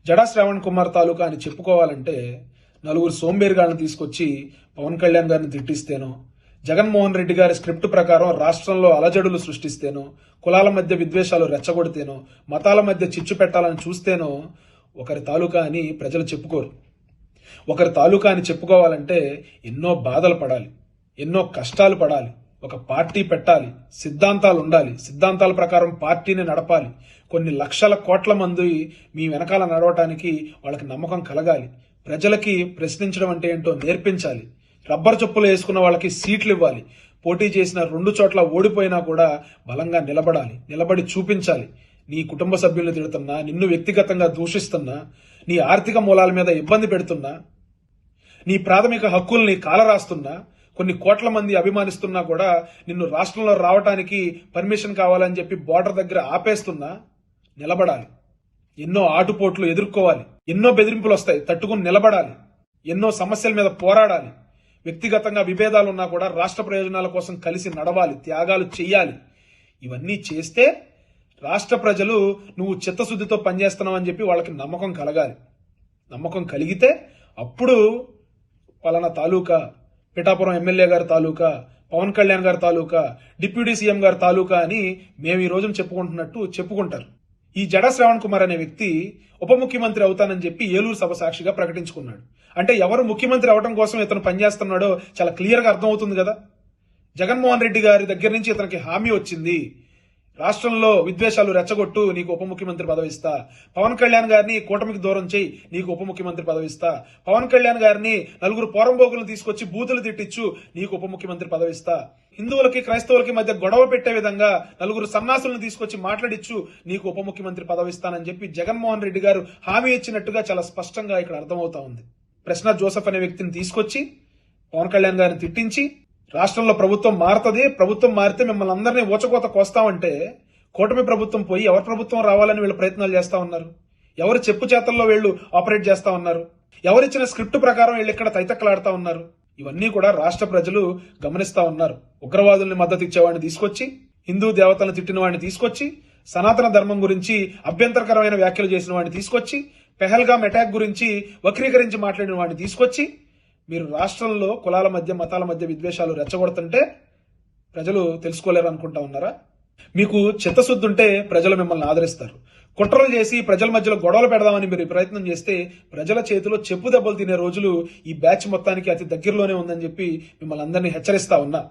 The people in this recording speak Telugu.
జడా శ్రావణ్ కుమార్ తాలూకా అని చెప్పుకోవాలంటే నలుగురు సోంబేరిగాళ్ళని తీసుకొచ్చి పవన్ కళ్యాణ్ గారిని తిట్టిస్తేనో, జగన్మోహన్ రెడ్డి గారి స్క్రిప్ట్ ప్రకారం రాష్ట్రంలో అలజడులు సృష్టిస్తేనో, కులాల మధ్య విద్వేషాలు రెచ్చగొడితేనో, మతాల మధ్య చిచ్చు పెట్టాలని చూస్తేనో ఒకరి తాలూకా అని ప్రజలు చెప్పుకోరు. ఒకరి తాలూకా అని చెప్పుకోవాలంటే ఎన్నో బాధలు పడాలి, ఎన్నో కష్టాలు పడాలి, ఒక పార్టీ పెట్టాలి, సిద్ధాంతాలు ఉండాలి, సిద్ధాంతాల ప్రకారం పార్టీని నడపాలి, కొన్ని లక్షల కోట్ల మంది మీ వెనకాల నడవటానికి వాళ్ళకి నమ్మకం కలగాలి, ప్రజలకి ప్రశ్నించడం అంటే ఏంటో నేర్పించాలి, రబ్బర్ చెప్పులు వేసుకున్న వాళ్ళకి సీట్లు ఇవ్వాలి, పోటీ చేసిన 2 చోట్ల ఓడిపోయినా కూడా బలంగా నిలబడాలి, నిలబడి చూపించాలి. నీ కుటుంబ సభ్యుల్ని తిడుతున్నా, నిన్ను వ్యక్తిగతంగా దూషిస్తున్నా, నీ ఆర్థిక మూలాల మీద ఇబ్బంది పెడుతున్నా, నీ ప్రాథమిక హక్కుల్ని కాలరాస్తున్నా, కొన్ని కోట్ల మంది అభిమానిస్తున్నా కూడా నిన్ను రాష్ట్రంలో రావటానికి పర్మిషన్ కావాలని చెప్పి బోర్డర్ దగ్గర ఆపేస్తున్నా నిలబడాలి. ఎన్నో ఆటుపోట్లు ఎదుర్కోవాలి, ఎన్నో బెదిరింపులు వస్తాయి, తట్టుకుని నిలబడాలి, ఎన్నో సమస్యల మీద పోరాడాలి. వ్యక్తిగతంగా విభేదాలున్నా కూడా రాష్ట్ర ప్రయోజనాల కోసం కలిసి నడవాలి, త్యాగాలు చెయ్యాలి. ఇవన్నీ చేస్తే రాష్ట్ర ప్రజలు నువ్వు చిత్తశుద్ధితో పనిచేస్తున్నావని చెప్పి వాళ్ళకి నమ్మకం కలగాలి. నమ్మకం కలిగితే అప్పుడు పలానా తాలూకా, పిఠాపురం ఎమ్మెల్యే గారి తాలూకా, పవన్ కళ్యాణ్ గారి తాలూకా, డిప్యూటీ సీఎం గారి తాలూకా అని మేము ఈ రోజున చెప్పుకుంటున్నట్టు చెప్పుకుంటారు. ఈ జడా శ్రావణ్ కుమార్ అనే వ్యక్తి ఉప ముఖ్యమంత్రి అవుతానని చెప్పి ఏలూరు సభ సాక్షిగా ప్రకటించుకున్నాడు. అంటే ఎవరు ముఖ్యమంత్రి అవడం కోసం ఇతను పనిచేస్తున్నాడో చాలా క్లియర్ గా అర్థమవుతుంది కదా. జగన్మోహన్ రెడ్డి గారి దగ్గర నుంచి ఇతనికి హామీ వచ్చింది, రాష్ట్రంలో విద్వేషాలు రెచ్చగొట్టు, నీకు ఉప ముఖ్యమంత్రి పదవి ఇస్తా. పవన్ కళ్యాణ్ గారిని కూటమికి దూరం చేయి, నీకు ఉప ముఖ్యమంత్రి పదవి ఇస్తా. పవన్ కళ్యాణ్ గారిని నలుగురు పోరంబోకులను తీసుకొచ్చి బూతులు తిట్టించు, నీకు ఉప ముఖ్యమంత్రి పదవి ఇస్తా. హిందువులకి క్రైస్తవులకి మధ్య గొడవ పెట్టే విధంగా నలుగురు సన్నాసులను తీసుకొచ్చి మాట్లాడిచ్చు, నీకు ఉప ముఖ్యమంత్రి పదవి ఇస్తానని చెప్పి జగన్మోహన్ రెడ్డి గారు హామీ ఇచ్చినట్టుగా చాలా స్పష్టంగా ఇక్కడ అర్థమవుతా ఉంది. ప్రశ్న జోసెఫ్ అనే వ్యక్తిని తీసుకొచ్చి పవన్ కళ్యాణ్ గారిని తిట్టించి రాష్ట్రంలో ప్రభుత్వం మారుతుంది, ప్రభుత్వం మారితే మిమ్మల్ని అందరినీ ఊచకోత కోస్తామంటే కూటమి ప్రభుత్వం పోయి ఎవరి ప్రభుత్వం రావాలని వీళ్ళు ప్రయత్నాలు చేస్తా ఉన్నారు. ఎవరు చెప్పు చేతల్లో వీళ్ళు ఆపరేట్ చేస్తా ఉన్నారు. ఎవరిచ్చిన స్క్రిప్ట్ ప్రకారం వీళ్ళు ఇక్కడ తైతక్కలాడుతా ఉన్నారు. ఇవన్నీ కూడా రాష్ట్ర ప్రజలు గమనిస్తా ఉన్నారు. ఉగ్రవాదుల్ని మద్దతు ఇచ్చేవాడిని తీసుకొచ్చి, హిందూ దేవతలను తిట్టిన వాడిని తీసుకొచ్చి, సనాతన ధర్మం గురించి అభ్యంతరకరమైన వ్యాఖ్యలు చేసిన వాడిని తీసుకొచ్చి, పెహల్గాం అటాక్ గురించి వక్రీకరించి మాట్లాడిన వాడిని తీసుకొచ్చి మీరు రాష్ట్రంలో కులాల మధ్య మతాల మధ్య విద్వేషాలు రెచ్చగొడుతుంటే ప్రజలు తెలుసుకోలేరు అనుకుంటా ఉన్నారా? మీకు చిత్తశుద్ధి ఉంటే ప్రజలు మిమ్మల్ని ఆదరిస్తారు. కుట్రలు చేసి ప్రజల మధ్యలో గొడవలు పెడదామని మీరు ప్రయత్నం చేస్తే ప్రజల చేతిలో చెప్పు దెబ్బలు తినే రోజులు ఈ బ్యాచ్ మొత్తానికి అతి దగ్గరలోనే ఉందని చెప్పి మిమ్మల్ని అందరినీ హెచ్చరిస్తా ఉన్నా.